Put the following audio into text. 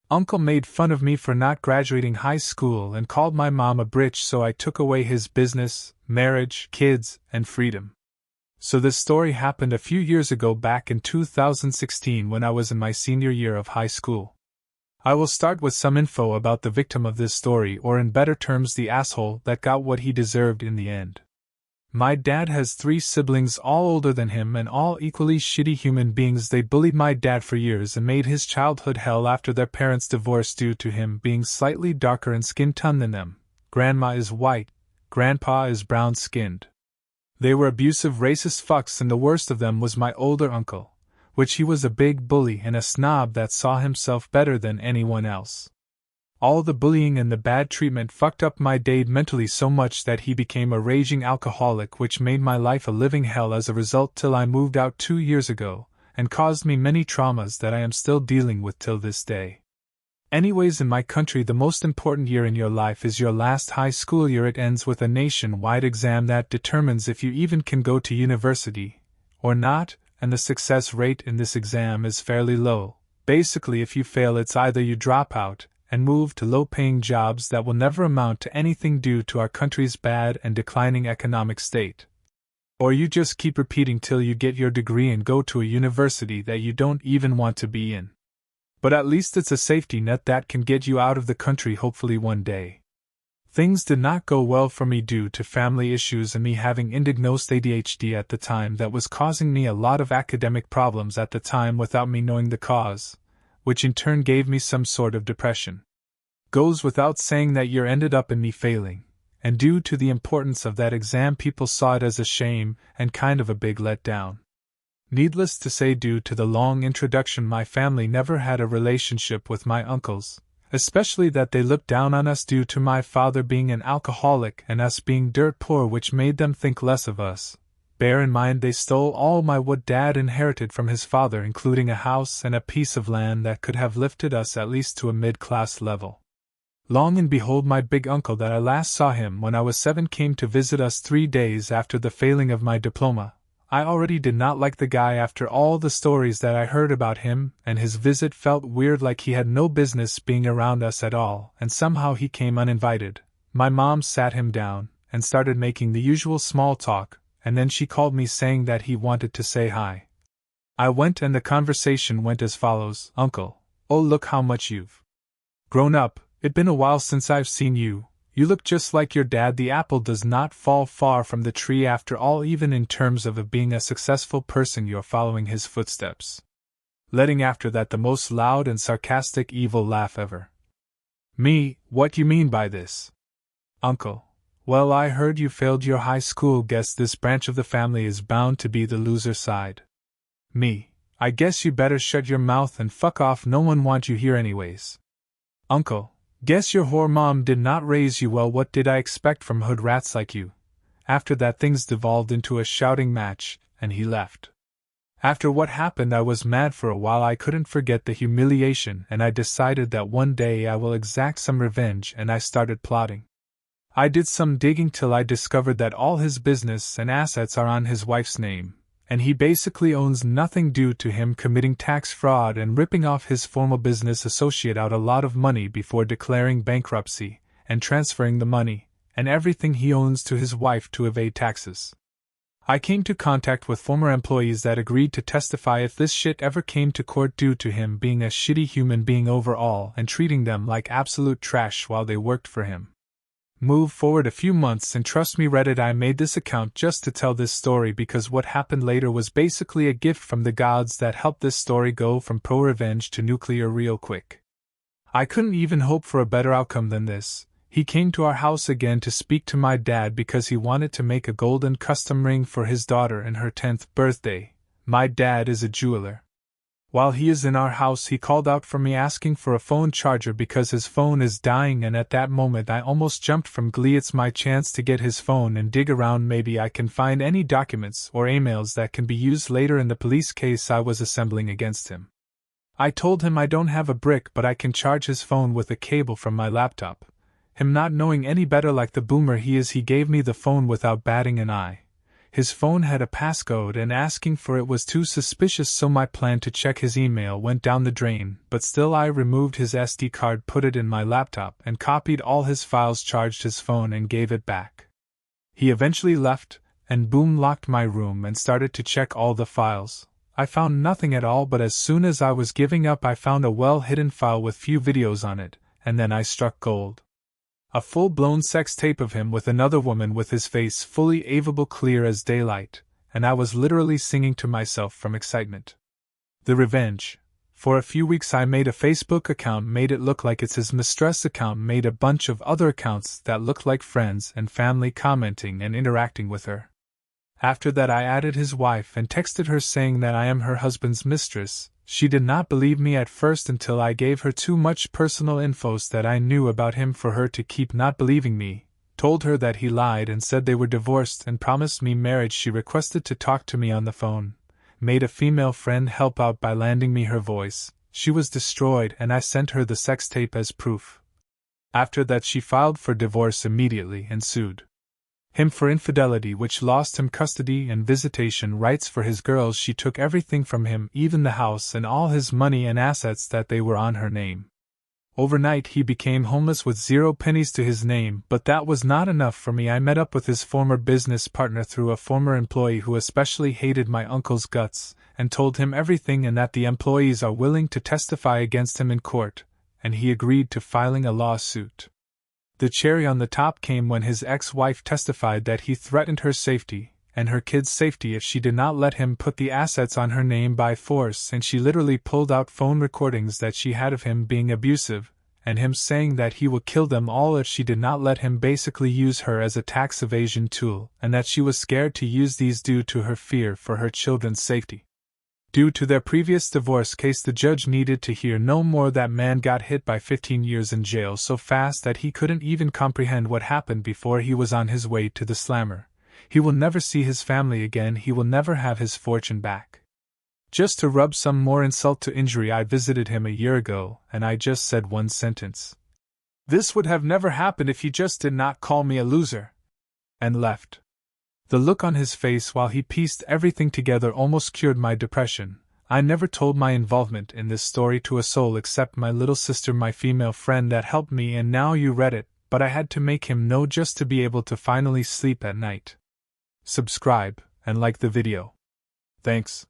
Uncle made fun of me for not graduating high school and called my mom a bitch, so I took away his business, marriage, kids, and freedom. So this story happened a few years ago, back in 2016 when I was in my senior year of high school. I will start with some info about the victim of this story, or in better terms the asshole that got what he deserved in the end. My dad has 3 siblings, all older than him and all equally shitty human beings. They bullied my dad for years and made his childhood hell after their parents divorced due to him being slightly darker in skin tone than them. Grandma is white, grandpa is brown-skinned. They were abusive racist fucks, and the worst of them was my older uncle, which he was a big bully and a snob that saw himself better than anyone else. All the bullying and the bad treatment fucked up my dad mentally so much that he became a raging alcoholic, which made my life a living hell as a result till I moved out 2 years ago, and caused me many traumas that I am still dealing with till this day. Anyways, in my country, the most important year in your life is your last high school year. It ends with a nationwide exam that determines if you even can go to university or not, and the success rate in this exam is fairly low. Basically, if you fail, it's either you drop out and move to low-paying jobs that will never amount to anything due to our country's bad and declining economic state, or you just keep repeating till you get your degree and go to a university that you don't even want to be in. But at least it's a safety net that can get you out of the country hopefully one day. Things did not go well for me due to family issues and me having undiagnosed ADHD at the time that was causing me a lot of academic problems at the time without me knowing the cause, which in turn gave me some sort of depression. Goes without saying that year ended up in me failing, and due to the importance of that exam, people saw it as a shame and kind of a big letdown. Needless to say, due to the long introduction, my family never had a relationship with my uncles, especially that they looked down on us due to my father being an alcoholic and us being dirt poor, which made them think less of us. Bear in mind, they stole all what Dad inherited from his father, including a house and a piece of land that could have lifted us at least to a mid-class level. Long and behold, my big uncle that I last saw him when I was 7 came to visit us 3 days after the failing of my diploma. I already did not like the guy after all the stories that I heard about him, and his visit felt weird, like he had no business being around us at all, and somehow he came uninvited. My mom sat him down and started making the usual small talk, and then she called me saying that he wanted to say hi. I went, and the conversation went as follows: "Uncle, oh look how much you've grown up, it's been a while since I've seen you. You look just like your dad. The apple does not fall far from the tree after all, even in terms of being a successful person, you're following his footsteps." Letting after that the most loud and sarcastic evil laugh ever. Me, what you mean by this? Uncle, well, I heard you failed your high school. Guess this branch of the family is bound to be the loser side. Me, I guess you better shut your mouth and fuck off. No one wants you here anyways. Uncle, guess your whore mom did not raise you well. What did I expect from hood rats like you? After that, things devolved into a shouting match, and he left. After what happened, I was mad for a while. I couldn't forget the humiliation, and I decided that one day I will exact some revenge, and I started plotting. I did some digging till I discovered that all his business and assets are on his wife's name, and he basically owns nothing due to him committing tax fraud and ripping off his former business associate out a lot of money before declaring bankruptcy and transferring the money and everything he owns to his wife to evade taxes. I came to contact with former employees that agreed to testify if this shit ever came to court due to him being a shitty human being overall and treating them like absolute trash while they worked for him. Move forward a few months, and trust me, Reddit, I made this account just to tell this story because what happened later was basically a gift from the gods that helped this story go from pro-revenge to nuclear real quick. I couldn't even hope for a better outcome than this. He came to our house again to speak to my dad because he wanted to make a golden custom ring for his daughter in her 10th birthday. My dad is a jeweler. While he is in our house, he called out for me asking for a phone charger because his phone is dying, and at that moment I almost jumped from glee. It's my chance to get his phone and dig around. Maybe I can find any documents or emails that can be used later in the police case I was assembling against him. I told him I don't have a brick, but I can charge his phone with a cable from my laptop. Him not knowing any better like the boomer he is, he gave me the phone without batting an eye. His phone had a passcode and asking for it was too suspicious, so my plan to check his email went down the drain, but still I removed his SD card, put it in my laptop, and copied all his files, charged his phone and gave it back. He eventually left, and boom, locked my room and started to check all the files. I found nothing at all, but as soon as I was giving up I found a well-hidden file with few videos on it, and then I struck gold. A full-blown sex tape of him with another woman with his face fully available, clear as daylight, and I was literally singing to myself from excitement. The revenge. For a few weeks I made a Facebook account, made it look like it's his mistress account, made a bunch of other accounts that looked like friends and family commenting and interacting with her. After that I added his wife and texted her saying that I am her husband's mistress. She did not believe me at first until I gave her too much personal infos that I knew about him for her to keep not believing me, told her that he lied and said they were divorced and promised me marriage. She requested to talk to me on the phone, made a female friend help out by landing me her voice. She was destroyed and I sent her the sex tape as proof. After that she filed for divorce immediately and sued him for infidelity, which lost him custody and visitation rights for his girls. She took everything from him, even the house and all his money and assets that they were on her name. Overnight he became homeless with 0 pennies to his name, but that was not enough for me. I met up with his former business partner through a former employee who especially hated my uncle's guts, and told him everything and that the employees are willing to testify against him in court, and he agreed to filing a lawsuit. The cherry on the top came when his ex-wife testified that he threatened her safety, and her kids' safety, if she did not let him put the assets on her name by force, and she literally pulled out phone recordings that she had of him being abusive, and him saying that he would kill them all if she did not let him, basically use her as a tax evasion tool, and that she was scared to use these due to her fear for her children's safety. Due to their previous divorce case, the judge needed to hear no more. That man got hit by 15 years in jail so fast that he couldn't even comprehend what happened before he was on his way to the slammer. He will never see his family again, he will never have his fortune back. Just to rub some more insult to injury, I visited him a year ago, and I just said one sentence. "This would have never happened if he just did not call me a loser," and left. The look on his face while he pieced everything together almost cured my depression. I never told my involvement in this story to a soul except my little sister, my female friend that helped me, and now you read it, but I had to make him know just to be able to finally sleep at night. Subscribe and like the video. Thanks.